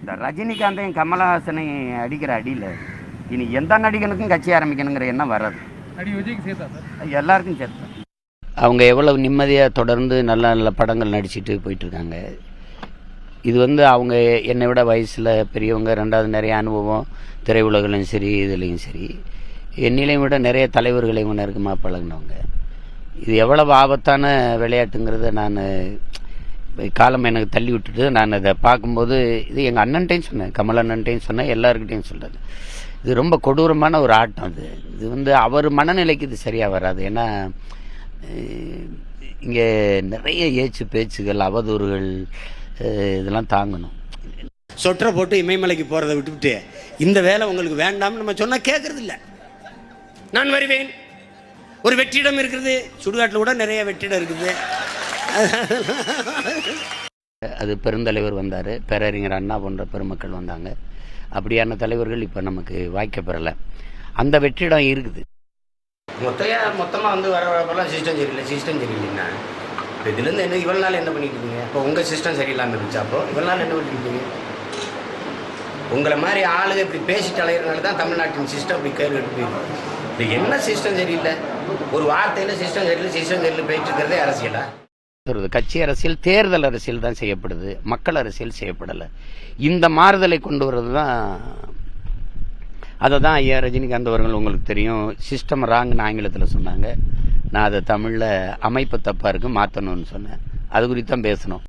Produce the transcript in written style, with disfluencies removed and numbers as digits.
இந்த ரஜினிகாந்தையும் கமலஹாசனையும் அடிக்கிற அடியில் இனி எந்த நடிகனுக்கும் கட்சி ஆரம்பிக்கணுங்கிற எண்ணம் வராது. எல்லாருக்கும் சேர்த்து அவங்க எவ்வளவு நிம்மதியாக தொடர்ந்து நல்ல நல்ல படங்கள் நடிச்சுட்டு போயிட்டுருக்காங்க. இது அவங்க என்னை விட வயசில் பெரியவங்க, ரெண்டாவது நிறைய அனுபவம் திரையுலகிலையும் சரி இதுலேயும் சரி, என்னிலையும் விட நிறைய தலைவர்களை இவங்க நெருக்கமாக பழகினவங்க. இது எவ்வளவு ஆபத்தான விளையாட்டுங்கிறத நான் காலம் எனக்கு தள்ளி விட்டுட்டு நான் அதை பார்க்கும்போது இது எங்கள் அண்ணன்ட்டையும் சொன்னேன், கமல் அண்ணன்ட்டையும் சொன்னேன், எல்லாருக்கிட்டையும் சொல்கிறது. இது ரொம்ப கொடூரமான ஒரு ஆட்டம். இது அவர் மனநிலைக்கு இது சரியாக வராது. ஏன்னா இங்கே நிறைய ஏச்சு பேச்சுகள், அவதூறுகள் இதெல்லாம் தாங்கணும். சொற்றை போட்டு இமயமலைக்கு போகிறத விட்டுவிட்டு இந்த வேலை உங்களுக்கு வேண்டாம்னு நம்ம சொன்னால் கேட்கறது இல்லை. நான் வருவேன். ஒரு வெற்றிடம் இருக்கிறது, சுடுகாட்டில் கூட நிறைய வெற்றிடம் இருக்குது. அது பெருந்தலைவர் வந்தார், பேரறிஞர் அண்ணா போன்ற பெருமக்கள் வந்தாங்க. அப்படியான தலைவர்கள் இப்போ நமக்கு வாய்க்கப்பெறலை. அந்த வெற்றிடம் இருக்குது. மொத்தமாக வரப்பெல்லாம் சிஸ்டம் சரியில்லைன்னா இப்போ இதுலேருந்து என்ன இவ்வளோ நாள் என்ன பண்ணிட்டு இருக்கீங்க? இப்போ உங்கள் சிஸ்டம் சரியில்லாமல் இருந்துச்சு. அப்போ இவ்வளோ நாள் என்ன பண்ணிட்டு இருக்கீங்க? உங்களை மாதிரி ஆளுங்க இப்படி பேசிட்டு அலையிறதுனால தான் தமிழ்நாட்டின் சிஸ்டம் இப்படி கேள்வி எடுத்து போயிருக்கு. இது என்ன சிஸ்டம் சரியில்லை? ஒரு வார்த்தையில் சிஸ்டம் சரியில்லை போயிட்டு இருக்கிறதே அரசியலா? கட்சி அரசியல், தேர்தல் அரசியல் தான் செய்யப்படுது, மக்கள் அரசியல் செய்யப்படலை. இந்த மாறுதலை கொண்டு வர்றது தான். அதை தான் ஐயா ரஜினிகாந்த் அவர்கள், உங்களுக்கு தெரியும், சிஸ்டம் ராங்னு ஆங்கிலத்தில் சொன்னாங்க. நான் அதை தமிழில் அமைப்பு தப்பாக இருக்குது மாற்றணும்னு சொன்னேன். அது குறித்து தான் பேசணும்.